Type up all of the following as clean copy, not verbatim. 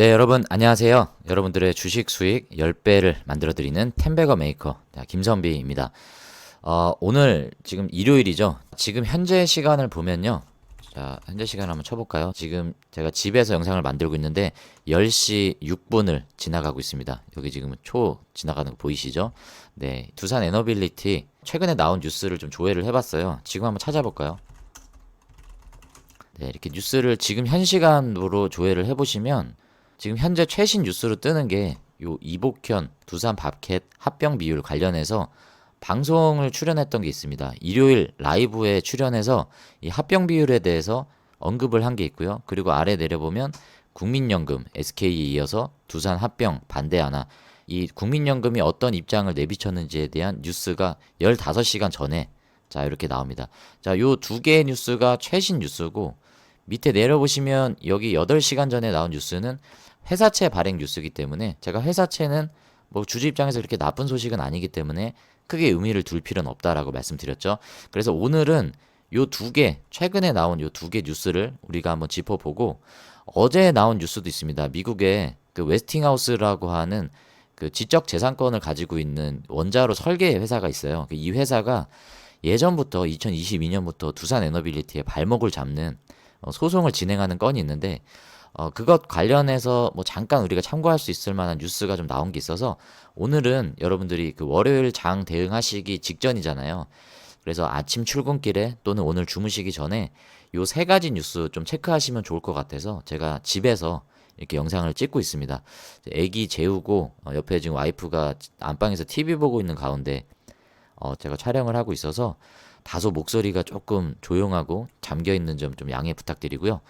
네, 여러분 안녕하세요. 여러분들의 주식 수익 10배를 만들어드리는 텐베거 메이커 김선비입니다. 오늘 지금 일요일이죠. 지금 현재 시간을 보면요. 자, 현재 시간 한번 쳐볼까요? 지금 제가 집에서 영상을 만들고 있는데 10시 6분을 지나가고 있습니다. 여기 지금 초 지나가는 거 보이시죠? 네, 두산 에너빌리티 최근에 나온 뉴스를 좀 조회를 해봤어요. 지금 한번 찾아볼까요? 네, 이렇게 뉴스를 지금 현 시간으로 조회를 해보시면 지금 현재 최신 뉴스로 뜨는 게 요 이복현 두산 밥캣 합병 비율 관련해서 방송을 출연했던 게 있습니다. 일요일 라이브에 출연해서 이 합병 비율에 대해서 언급을 한 게 있고요. 그리고 아래 내려보면 국민연금 SK에 이어서 두산 합병 반대하나 이 국민연금이 어떤 입장을 내비쳤는지에 대한 뉴스가 15시간 전에 자 이렇게 나옵니다. 자, 요 두 개의 뉴스가 최신 뉴스고 밑에 내려보시면 여기 8시간 전에 나온 뉴스는 회사채 발행 뉴스이기 때문에 제가 회사채는 뭐 주주 입장에서 그렇게 나쁜 소식은 아니기 때문에 크게 의미를 둘 필요는 없다라고 말씀드렸죠. 그래서 오늘은 요 두 개, 최근에 나온 요 두 개 뉴스를 우리가 한번 짚어보고 어제 나온 뉴스도 있습니다. 미국의 그 웨스팅하우스라고 하는 그 지적 재산권을 가지고 있는 원자로 설계 회사가 있어요. 이 회사가 예전부터 2022년부터 두산 에너빌리티의 발목을 잡는 소송을 진행하는 건이 있는데 그것 관련해서 뭐 잠깐 우리가 참고할 수 있을 만한 뉴스가 좀 나온 게 있어서 오늘은 여러분들이 그 월요일 장 대응하시기 직전이잖아요. 그래서 아침 출근길에 또는 오늘 주무시기 전에 요 세 가지 뉴스 좀 체크하시면 좋을 것 같아서 제가 집에서 이렇게 영상을 찍고 있습니다. 애기 재우고 옆에 지금 와이프가 안방에서 TV 보고 있는 가운데 제가 촬영을 하고 있어서 다소 목소리가 조금 조용하고 잠겨 있는 점 좀 양해 부탁드리고요.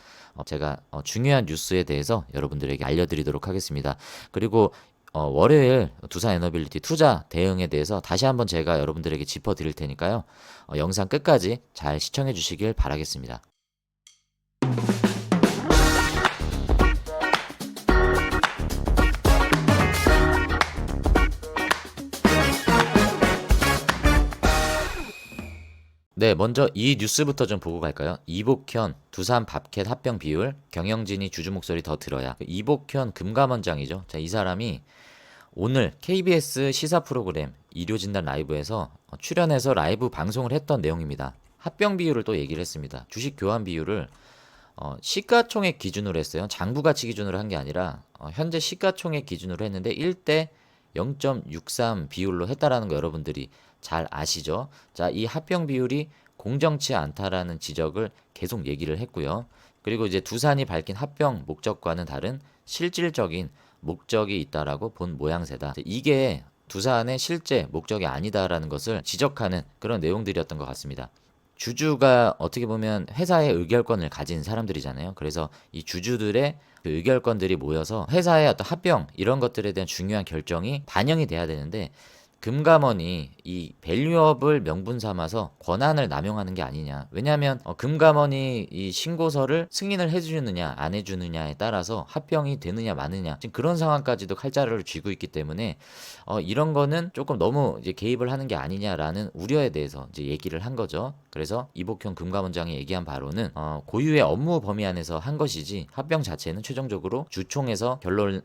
제가 중요한 뉴스에 대해서 여러분들에게 알려드리도록 하겠습니다. 그리고 월요일 두산 에너빌리티 투자 대응에 대해서 다시 한번 제가 여러분들에게 짚어드릴 테니까요. 영상 끝까지 잘 시청해 주시길 바라겠습니다. 네, 먼저 이 뉴스부터 좀 보고 갈까요? 이복현 두산 밥캣 합병 비율 경영진이 주주 목소리 더 들어야. 이복현 금감원장이죠. 자, 이 사람이 오늘 KBS 시사 프로그램 일요진단 라이브에서 출연해서 라이브 방송을 했던 내용입니다. 합병 비율을 또 얘기를 했습니다. 주식 교환 비율을 시가총액 기준으로 했어요. 장부 가치 기준으로 한 게 아니라 현재 시가총액 기준으로 했는데 1대 0.63 비율로 했다라는 거 여러분들이 잘 아시죠? 자, 이 합병 비율이 공정치 않다라는 지적을 계속 얘기를 했고요. 그리고 이제 두산이 밝힌 합병 목적과는 다른 실질적인 목적이 있다라고 본 모양새다. 이게 두산의 실제 목적이 아니다라는 것을 지적하는 그런 내용들이었던 것 같습니다. 주주가 어떻게 보면 회사의 의결권을 가진 사람들이잖아요. 그래서 이 주주들의 그 의결권들이 모여서 회사의 어떤 합병 이런 것들에 대한 중요한 결정이 반영이 돼야 되는데 금감원이 이 밸류업을 명분 삼아서 권한을 남용하는 게 아니냐. 왜냐하면 금감원이 이 신고서를 승인을 해주느냐 안 해주느냐에 따라서 합병이 되느냐 마느냐 지금 그런 상황까지도 칼자루를 쥐고 있기 때문에 이런 거는 조금 너무 이제 개입을 하는 게 아니냐라는 우려에 대해서 이제 얘기를 한 거죠. 그래서 이복현 금감원장이 얘기한 바로는 고유의 업무 범위 안에서 한 것이지 합병 자체는 최종적으로 주총에서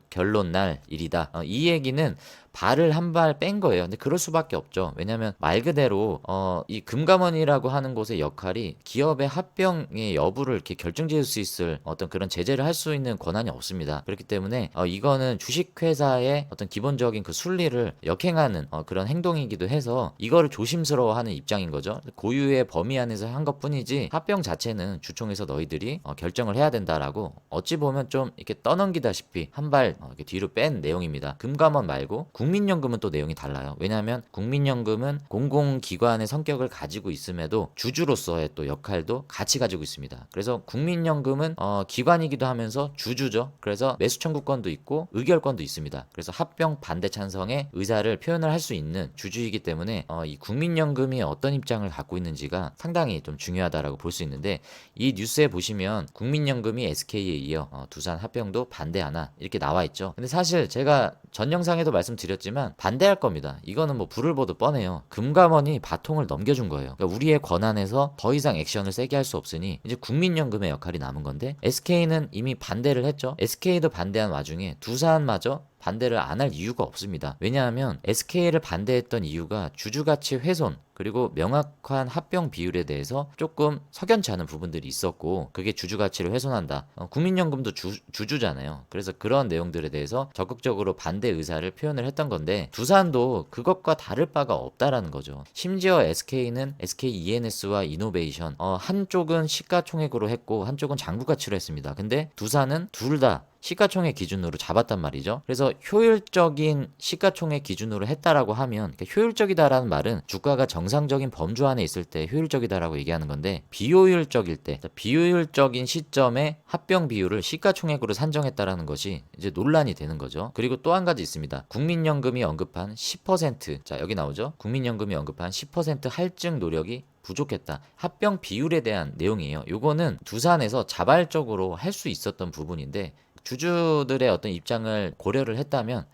결론 날 일이다. 이 얘기는 발을 한 발 뺀 거예요. 근데 그럴 수밖에 없죠. 왜냐하면 말 그대로 이 금감원이라고 하는 곳의 역할이 기업의 합병의 여부를 이렇게 결정지을 수 있을 어떤 그런 제재를 할 수 있는 권한이 없습니다. 그렇기 때문에 이거는 주식회사의 어떤 기본적인 그 순리를 역행하는 그런 행동이기도 해서 이거를 조심스러워하는 입장인 거죠. 고유의 범위 안에서 한 것뿐이지 합병 자체는 주총에서 너희들이 결정을 해야 된다라고 어찌 보면 좀 이렇게 떠넘기다시피 한 발 이렇게 뒤로 뺀 내용입니다. 금감원 말고 국민연금은 또 내용이 달라요. 왜냐하면 국민연금은 공공기관의 성격을 가지고 있음에도 주주로서의 또 역할도 같이 가지고 있습니다. 그래서 국민연금은 기관이기도 하면서 주주죠. 그래서 매수 청구권도 있고 의결권도 있습니다. 그래서 합병 반대 찬성의 의사를 표현을 할 수 있는 주주이기 때문에 이 국민연금이 어떤 입장을 갖고 있는지가 상당히 좀 중요하다라고 볼 수 있는데 이 뉴스에 보시면 국민연금이 SK에 이어 두산 합병도 반대하나 이렇게 나와 있죠. 근데 사실 제가 전 영상에도 말씀드렸지만 반대할 겁니다. 이거는 뭐 불을 보듯 뻔해요. 금감원이 바통을 넘겨준 거예요. 그러니까 우리의 권한에서 더 이상 액션을 세게 할 수 없으니 이제 국민연금의 역할이 남은 건데, SK는 이미 반대를 했죠. SK도 반대한 와중에 두산마저 반대를 안 할 이유가 없습니다. 왜냐하면 SK를 반대했던 이유가 주주가치 훼손 그리고 명확한 합병 비율에 대해서 조금 석연치 않은 부분들이 있었고, 그게 주주가치를 훼손한다. 국민연금도 주주잖아요. 그래서 그런 내용들에 대해서 적극적으로 반대 의사를 표현을 했던 건데, 두산도 그것과 다를 바가 없다라는 거죠. 심지어 SK는 SK ENS와 이노베이션 한쪽은 시가총액으로 했고 한쪽은 장부가치로 했습니다. 근데 두산은 둘 다 시가총액 기준으로 잡았단 말이죠. 그래서 효율적인 시가총액 기준으로 했다라고 하면, 그러니까 효율적이다라는 말은 주가가 정상적인 범주 안에 있을 때 효율적이다라고 얘기하는 건데, 비효율적일 때, 비효율적인 시점에 합병 비율을 시가총액으로 산정했다라는 것이 이제 논란이 되는 거죠. 그리고 또 한 가지 있습니다. 국민연금이 언급한 10%, 자 여기 나오죠. 국민연금이 언급한 10% 할증 노력이 부족했다. 합병 비율에 대한 내용이에요. 요거는 두산에서 자발적으로 할 수 있었던 부분인데, 주주들의 어떤 입장을 고려를 했다면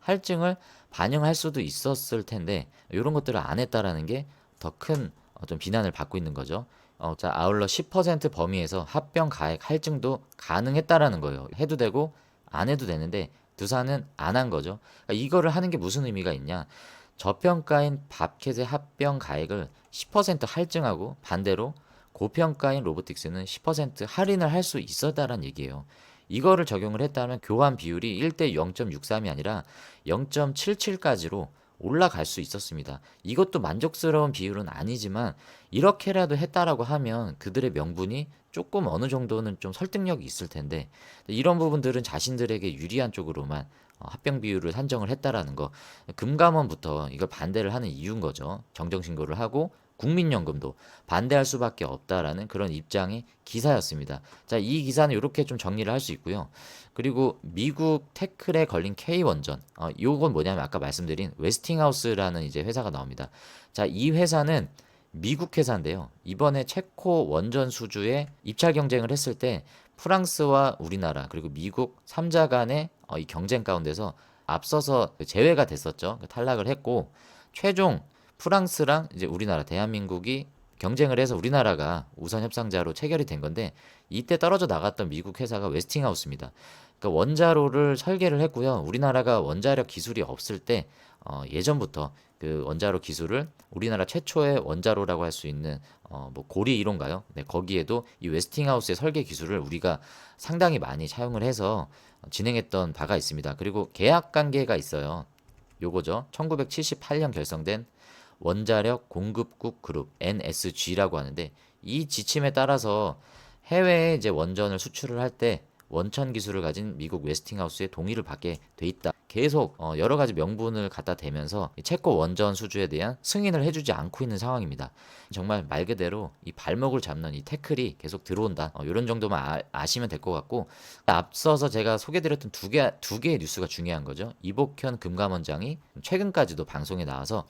할증을 반영할 수도 있었을 텐데 이런 것들을 안 했다라는 게 더 큰 좀 비난을 받고 있는 거죠. 자, 아울러 10% 범위에서 합병 가액 할증도 가능했다라는 거예요. 해도 되고 안 해도 되는데 두산은 안 한 거죠. 그러니까 이거를 하는 게 무슨 의미가 있냐? 저평가인 밥캣의 합병 가액을 10% 할증하고, 반대로 고평가인 로보틱스는 10% 할인을 할 수 있었다라는 얘기예요. 이거를 적용을 했다면 교환 비율이 1대 0.63이 아니라 0.77까지로 올라갈 수 있었습니다. 이것도 만족스러운 비율은 아니지만 이렇게라도 했다라고 하면 그들의 명분이 조금 어느 정도는 좀 설득력이 있을 텐데, 이런 부분들은 자신들에게 유리한 쪽으로만 합병 비율을 산정을 했다라는 거, 금감원부터 이걸 반대를 하는 이유인 거죠. 정정신고를 하고 국민연금도 반대할 수밖에 없다라는 그런 입장의 기사였습니다. 자, 이 기사는 이렇게 좀 정리를 할 수 있고요. 그리고 미국 태클에 걸린 K원전, 요건 뭐냐면 아까 말씀드린 웨스팅하우스라는 이제 회사가 나옵니다. 자, 이 회사는 미국 회사인데요. 이번에 체코 원전 수주에 입찰 경쟁을 했을 때 프랑스와 우리나라 그리고 미국 3자 간의 이 경쟁 가운데서 앞서서 제외가 됐었죠. 탈락을 했고, 최종 프랑스랑 이제 우리나라 대한민국이 경쟁을 해서 우리나라가 우선 협상자로 체결이 된 건데, 이때 떨어져 나갔던 미국 회사가 웨스팅하우스입니다. 그러니까 원자로를 설계를 했고요. 우리나라가 원자력 기술이 없을 때 예전부터 그 원자로 기술을 우리나라 최초의 원자로라고 할 수 있는 뭐 고리 1호인가요? 네, 거기에도 이 웨스팅하우스의 설계 기술을 우리가 상당히 많이 차용을 해서 진행했던 바가 있습니다. 그리고 계약 관계가 있어요. 요거죠. 1978년 결성된 원자력 공급국 그룹 NSG라고 하는데, 이 지침에 따라서 해외에 이제 원전을 수출을 할 때 원천 기술을 가진 미국 웨스팅하우스의 동의를 받게 돼 있다. 계속 여러 가지 명분을 갖다 대면서 체코 원전 수주에 대한 승인을 해주지 않고 있는 상황입니다. 정말 말 그대로 이 발목을 잡는 이 태클이 계속 들어온다. 이런 정도만 아시면 될 것 같고, 앞서서 제가 소개드렸던 두 개의 뉴스가 중요한 거죠. 이복현 금감원장이 최근까지도 방송에 나와서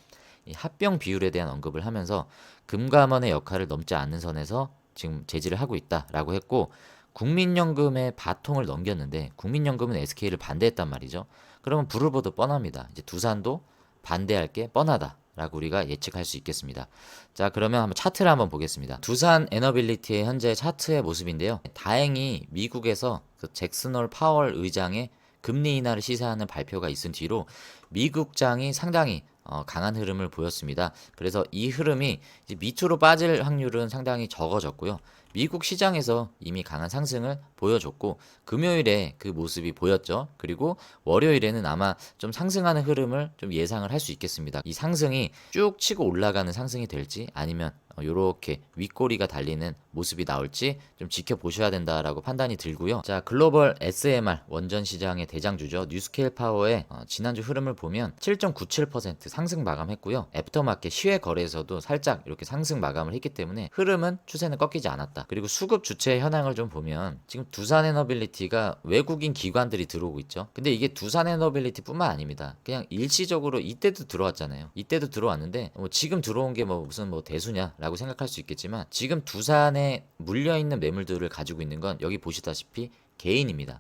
이 합병 비율에 대한 언급을 하면서 금감원의 역할을 넘지 않는 선에서 지금 제지를 하고 있다라고 했고, 국민연금에 바통을 넘겼는데 국민연금은 SK를 반대했단 말이죠. 그러면 불을 보듯 뻔합니다. 이제 두산도 반대할 게 뻔하다라고 우리가 예측할 수 있겠습니다. 자, 그러면 한번 차트를 한번 보겠습니다. 두산 에너빌리티의 현재 차트의 모습인데요. 다행히 미국에서 그 잭슨 홀 파월 의장의 금리 인하를 시사하는 발표가 있은 뒤로 미국장이 상당히 강한 흐름을 보였습니다. 그래서 이 흐름이 이제 밑으로 빠질 확률은 상당히 적어졌고요. 미국 시장에서 이미 강한 상승을 보여줬고, 금요일에 그 모습이 보였죠. 그리고 월요일에는 아마 좀 상승하는 흐름을 좀 예상을 할 수 있겠습니다. 이 상승이 쭉 치고 올라가는 상승이 될지, 아니면 요렇게 윗꼬리가 달리는 모습이 나올지 좀 지켜보셔야 된다라고 판단이 들고요. 자, 글로벌 SMR 원전 시장의 대장주죠. 뉴스케일 파워의 지난주 흐름을 보면 7.97% 상승 마감했고요. 애프터마켓 시외 거래에서도 살짝 이렇게 상승 마감을 했기 때문에 흐름은 추세는 꺾이지 않았다. 그리고 수급 주체 현황을 좀 보면 지금 두산에너빌리티가 외국인 기관들이 들어오고 있죠. 근데 이게 두산에너빌리티뿐만 아닙니다. 그냥 일시적으로 이때도 들어왔잖아요. 이때도 들어왔는데 지금 들어온 게 뭐 무슨 뭐 대수냐 라고 생각할 수 있겠지만, 지금 두산에 물려있는 매물들을 가지고 있는 건 여기 보시다시피 개인입니다.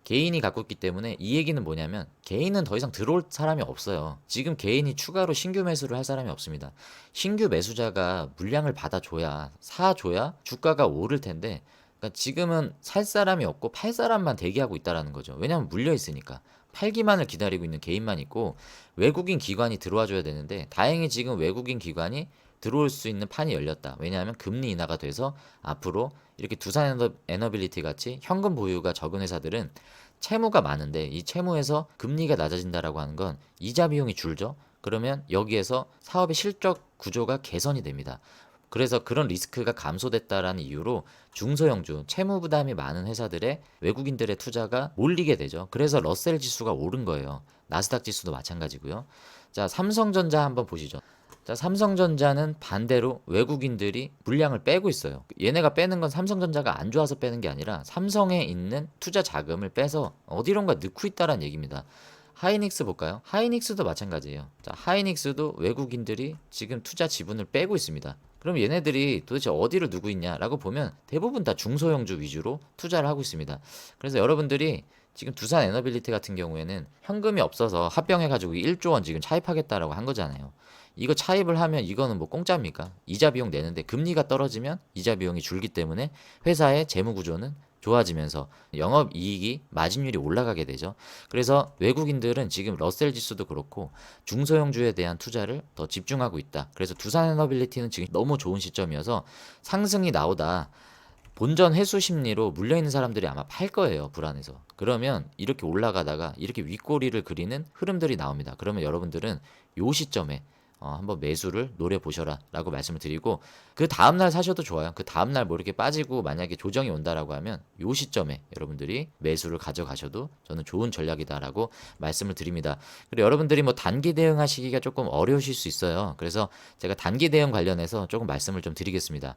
개인이 갖고 있기 때문에 이 얘기는 뭐냐면 개인은 더 이상 들어올 사람이 없어요. 지금 개인이 추가로 신규 매수를 할 사람이 없습니다. 신규 매수자가 물량을 받아줘야 사줘야 주가가 오를 텐데 그러니까 지금은 살 사람이 없고 팔 사람만 대기하고 있다라는 거죠. 왜냐하면 물려 있으니까. 팔기만을 기다리고 있는 개인만 있고 외국인 기관이 들어와 줘야 되는데 다행히 지금 외국인 기관이 들어올 수 있는 판이 열렸다. 왜냐하면 금리 인하가 돼서 앞으로 이렇게 두산 에너빌리티 같이 현금 보유가 적은 회사들은 채무가 많은데 이 채무에서 금리가 낮아진다라고 하는 건 이자 비용이 줄죠. 그러면 여기에서 사업의 실적 구조가 개선이 됩니다. 그래서 그런 리스크가 감소됐다라는 이유로 중소형주, 채무 부담이 많은 회사들의 외국인들의 투자가 몰리게 되죠. 그래서 러셀 지수가 오른 거예요. 나스닥 지수도 마찬가지고요. 자, 삼성전자 한번 보시죠. 자, 삼성전자는 반대로 외국인들이 물량을 빼고 있어요. 얘네가 빼는 건 삼성전자가 안 좋아서 빼는 게 아니라 삼성에 있는 투자 자금을 빼서 어디론가 넣고 있다라는 얘기입니다. 하이닉스 볼까요? 하이닉스도 마찬가지예요. 자, 하이닉스도 외국인들이 지금 투자 지분을 빼고 있습니다. 그럼 얘네들이 도대체 어디를 두고 있냐라고 보면 대부분 다 중소형주 위주로 투자를 하고 있습니다. 그래서 여러분들이 지금 두산 에너빌리티 같은 경우에는 현금이 없어서 합병해가지고 1조 원 지금 차입하겠다라고 한 거잖아요. 이거 차입을 하면 이거는 뭐 공짜입니까? 이자 비용 내는데 금리가 떨어지면 이자 비용이 줄기 때문에 회사의 재무 구조는 좋아지면서 영업 이익이 마진율이 올라가게 되죠. 그래서 외국인들은 지금 러셀 지수도 그렇고 중소형주에 대한 투자를 더 집중하고 있다. 그래서 두산에너빌리티는 지금 너무 좋은 시점이어서 상승이 나오다 본전 회수 심리로 물려있는 사람들이 아마 팔 거예요. 불안해서. 그러면 이렇게 올라가다가 이렇게 윗꼬리를 그리는 흐름들이 나옵니다. 그러면 여러분들은 요 시점에 한번 매수를 노려보셔라 라고 말씀을 드리고 그 다음날 사셔도 좋아요. 그 다음날 뭐 이렇게 빠지고 만약에 조정이 온다라고 하면 요 시점에 여러분들이 매수를 가져가셔도 저는 좋은 전략이다라고 말씀을 드립니다. 그리고 여러분들이 뭐 단기 대응하시기가 조금 어려우실 수 있어요. 그래서 제가 단기 대응 관련해서 조금 말씀을 좀 드리겠습니다.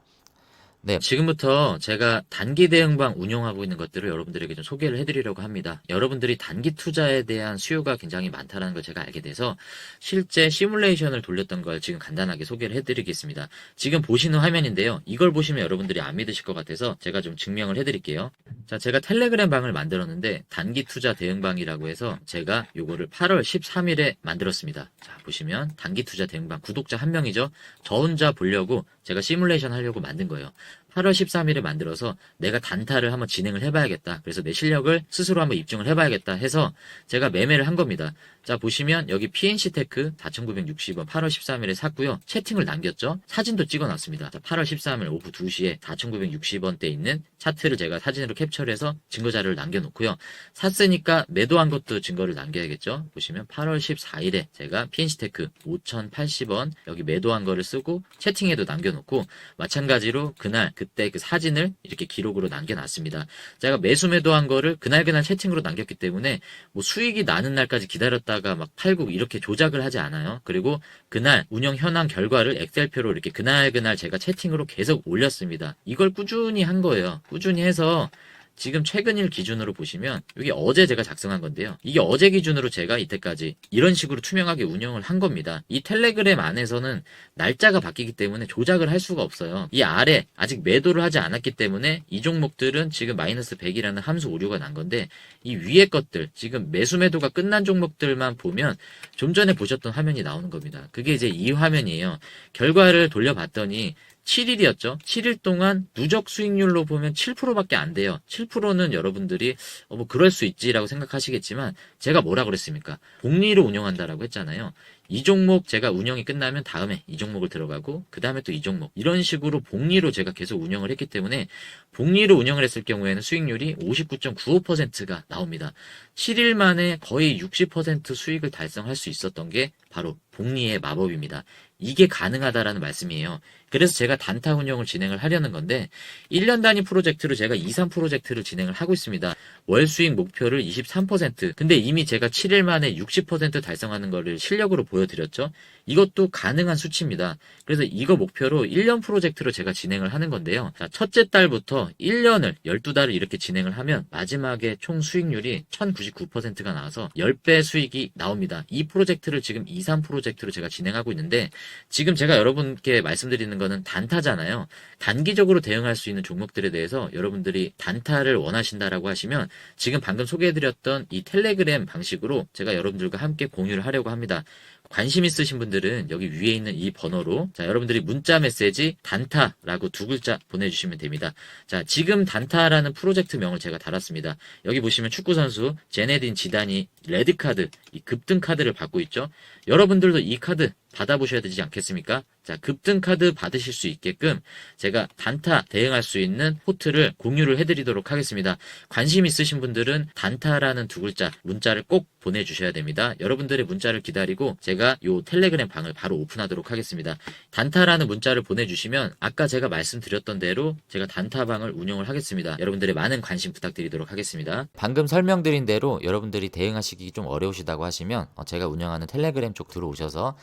네, 지금부터 제가 단기 대응방 운용하고 있는 것들을 여러분들에게 좀 소개를 해드리려고 합니다. 여러분들이 단기 투자에 대한 수요가 굉장히 많다는 걸 제가 알게 돼서 실제 시뮬레이션을 돌렸던 걸 지금 간단하게 소개를 해드리겠습니다. 지금 보시는 화면인데요. 이걸 보시면 여러분들이 안 믿으실 것 같아서 제가 좀 증명을 해드릴게요. 자, 제가 텔레그램 방을 만들었는데 단기 투자 대응방이라고 해서 제가 요거를 8월 13일에 만들었습니다. 자, 보시면 단기 투자 대응방 구독자 한 명이죠. 저 혼자 보려고 제가 시뮬레이션 하려고 만든 거예요. 8월 13일에 만들어서 내가 단타를 한번 진행을 해봐야겠다. 그래서 내 실력을 스스로 한번 입증을 해봐야겠다 해서 제가 매매를 한 겁니다. 자, 보시면 여기 PNC테크 4,960원 8월 13일에 샀고요. 채팅을 남겼죠. 사진도 찍어놨습니다. 자, 8월 13일 오후 2시에 4,960원대 있는 차트를 제가 사진으로 캡처를 해서 증거자료를 남겨놓고요. 샀으니까 매도한 것도 증거를 남겨야겠죠. 보시면 8월 14일에 제가 PNC테크 5,080원 여기 매도한 거를 쓰고 채팅에도 남겨놓고 마찬가지로 그때 그 사진을 이렇게 기록으로 남겨놨습니다. 제가 매수 매도한 거를 그날 채팅으로 남겼기 때문에 뭐 수익이 나는 날까지 기다렸다가 막 팔고 이렇게 조작을 하지 않아요. 그리고 그날 운영 현황 결과를 엑셀표로 이렇게 그날 제가 채팅으로 계속 올렸습니다. 이걸 꾸준히 한 거예요. 꾸준히 해서 지금 최근일 기준으로 보시면 이게 어제 제가 작성한 건데요. 이게 어제 기준으로 제가 이때까지 이런 식으로 투명하게 운영을 한 겁니다. 이 텔레그램 안에서는 날짜가 바뀌기 때문에 조작을 할 수가 없어요. 이 아래 아직 매도를 하지 않았기 때문에 이 종목들은 지금 마이너스 100이라는 함수 오류가 난 건데 이 위에 것들 지금 매수 매도가 끝난 종목들만 보면 좀 전에 보셨던 화면이 나오는 겁니다. 그게 이제 이 화면이에요. 결과를 돌려봤더니 7일이었죠. 7일 동안 누적 수익률로 보면 7%밖에 안 돼요. 7%는 여러분들이 뭐 그럴 수 있지라고 생각하시겠지만 제가 뭐라 그랬습니까? 복리로 운영한다라고 했잖아요. 이 종목 제가 운영이 끝나면 다음에 이 종목을 들어가고 그 다음에 또 이 종목 이런 식으로 복리로 제가 계속 운영을 했기 때문에 복리로 운영을 했을 경우에는 수익률이 59.95%가 나옵니다. 7일 만에 거의 60% 수익을 달성할 수 있었던 게 바로 복리의 마법입니다. 이게 가능하다라는 말씀이에요. 그래서 제가 단타 운영을 진행을 하려는 건데 1년 단위 프로젝트로 제가 2, 3 프로젝트를 진행을 하고 있습니다. 월 수익 목표를 23%. 근데 이미 제가 7일 만에 60% 달성하는 거를 실력으로 보여드렸죠. 이것도 가능한 수치입니다. 그래서 이거 목표로 1년 프로젝트로 제가 진행을 하는 건데요. 자, 첫째 달부터 1년을 12달을 이렇게 진행을 하면 마지막에 총 수익률이 1099%가 나와서 10배 수익이 나옵니다. 이 프로젝트를 지금 2, 3 프로젝트로 제가 진행하고 있는데 지금 제가 여러분께 말씀드리는 거는 단타잖아요. 단기적으로 대응할 수 있는 종목들에 대해서 여러분들이 단타를 원하신다라고 하시면 지금 방금 소개해드렸던 이 텔레그램 방식으로 제가 여러분들과 함께 공유를 하려고 합니다. 관심 있으신 분들은 여기 위에 있는 이 번호로 자, 여러분들이 문자 메시지 단타라고 두 글자 보내주시면 됩니다. 자, 지금 단타라는 프로젝트 명을 제가 달았습니다. 여기 보시면 축구선수 제네딘 지단이 레드카드, 이 급등 카드를 받고 있죠. 여러분들도 이 카드 받아보셔야 되지 않겠습니까? 자, 급등 카드 받으실 수 있게끔 제가 단타 대응할 수 있는 포트를 공유를 해드리도록 하겠습니다. 관심 있으신 분들은 단타라는 두 글자 문자를 꼭 보내주셔야 됩니다. 여러분들의 문자를 기다리고 제가 요 텔레그램 방을 바로 오픈하도록 하겠습니다. 단타라는 문자를 보내주시면 아까 제가 말씀드렸던 대로 제가 단타방을 운영을 하겠습니다. 여러분들의 많은 관심 부탁드리도록 하겠습니다. 방금 설명드린 대로 여러분들이 대응하시기 좀 어려우시다고 하시면 제가 운영하는 텔레그램 쪽 들어오셔서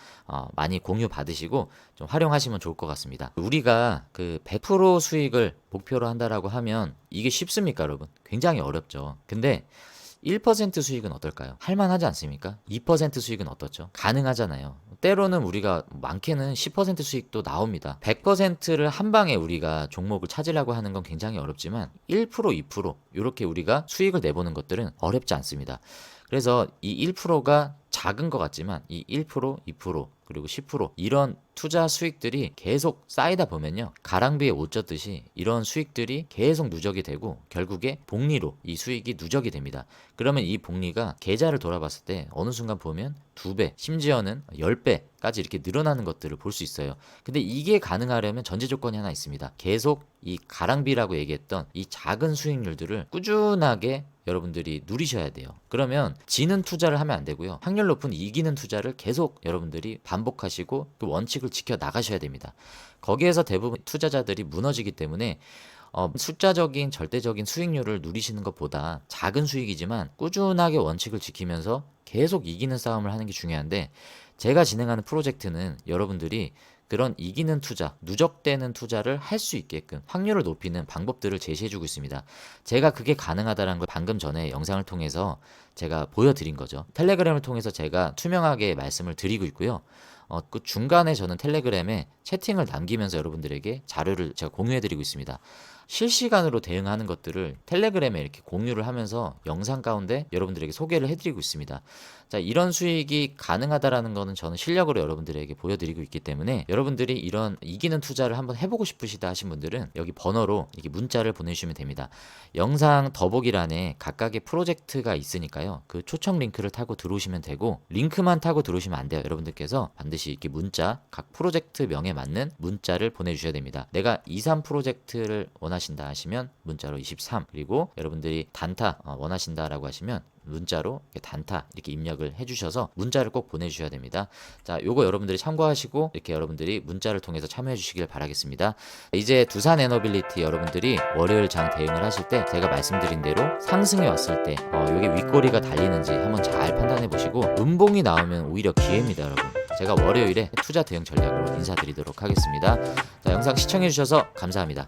많이 공유 받으시고 좀 활용하시면 좋을 것 같습니다. 우리가 그 100% 수익을 목표로 한다라고 하면 이게 쉽습니까, 여러분? 굉장히 어렵죠. 근데 1% 수익은 어떨까요? 할만하지 않습니까? 2% 수익은 어떻죠? 가능하잖아요. 때로는 우리가 많게는 10% 수익도 나옵니다. 100%를 한 방에 우리가 종목을 찾으려고 하는 건 굉장히 어렵지만 1%, 2% 이렇게 우리가 수익을 내보는 것들은 어렵지 않습니다. 그래서 이 1%가 작은 것 같지만 이 1%, 2% 그리고 10% 이런 투자 수익들이 계속 쌓이다 보면요, 가랑비에 옷 젖듯이 이런 수익들이 계속 누적이 되고 결국에 복리로 이 수익이 누적이 됩니다. 그러면 이 복리가 계좌를 돌아봤을 때 어느 순간 보면 2배 심지어는 10배까지 이렇게 늘어나는 것들을 볼 수 있어요. 근데 이게 가능하려면 전제 조건이 하나 있습니다. 계속 이 가랑비라고 얘기했던 이 작은 수익률들을 꾸준하게 여러분들이 누리셔야 돼요. 그러면 지는 투자를 하면 안 되고요, 확률 높은 이기는 투자를 계속 여러분들이 반복하시고 그 원칙을 지켜 나가셔야 됩니다. 거기에서 대부분 투자자들이 무너지기 때문에 숫자적인 절대적인 수익률을 누리시는 것보다 작은 수익이지만 꾸준하게 원칙을 지키면서 계속 이기는 싸움을 하는 게 중요한데, 제가 진행하는 프로젝트는 여러분들이 그런 이기는 투자, 누적되는 투자를 할 수 있게끔 확률을 높이는 방법들을 제시해주고 있습니다. 제가 그게 가능하다는 걸 방금 전에 영상을 통해서 제가 보여드린 거죠. 텔레그램을 통해서 제가 투명하게 말씀을 드리고 있고요. 그 중간에 저는 텔레그램에 채팅을 남기면서 여러분들에게 자료를 제가 공유해드리고 있습니다. 실시간으로 대응하는 것들을 텔레그램에 이렇게 공유를 하면서 영상 가운데 여러분들에게 소개를 해드리고 있습니다. 자, 이런 수익이 가능하다라는 거는 저는 실력으로 여러분들에게 보여드리고 있기 때문에 여러분들이 이런 이기는 투자를 한번 해보고 싶으시다 하신 분들은 여기 번호로 이렇게 문자를 보내주시면 됩니다. 영상 더보기란에 각각의 프로젝트가 있으니까요, 그 초청 링크를 타고 들어오시면 되고, 링크만 타고 들어오시면 안 돼요. 여러분들께서 반드시 이렇게 문자, 각 프로젝트 명에 맞는 문자를 보내주셔야 됩니다. 내가 23 프로젝트를 원하신다 하시면 문자로 23, 그리고 여러분들이 단타 원하신다라고 하시면 문자로 단타 이렇게 입력을 해주셔서 문자를 꼭 보내주셔야 됩니다. 자, 요거 여러분들이 참고하시고 이렇게 여러분들이 문자를 통해서 참여해 주시길 바라겠습니다. 이제 두산 에너빌리티 여러분들이 월요일 장 대응을 하실 때 제가 말씀드린 대로 상승이 왔을 때 요게 윗꼬리가 달리는지 한번 잘 판단해 보시고, 음봉이 나오면 오히려 기회입니다, 여러분. 제가 월요일에 투자 대응 전략으로 인사드리도록 하겠습니다. 자, 영상 시청해 주셔서 감사합니다.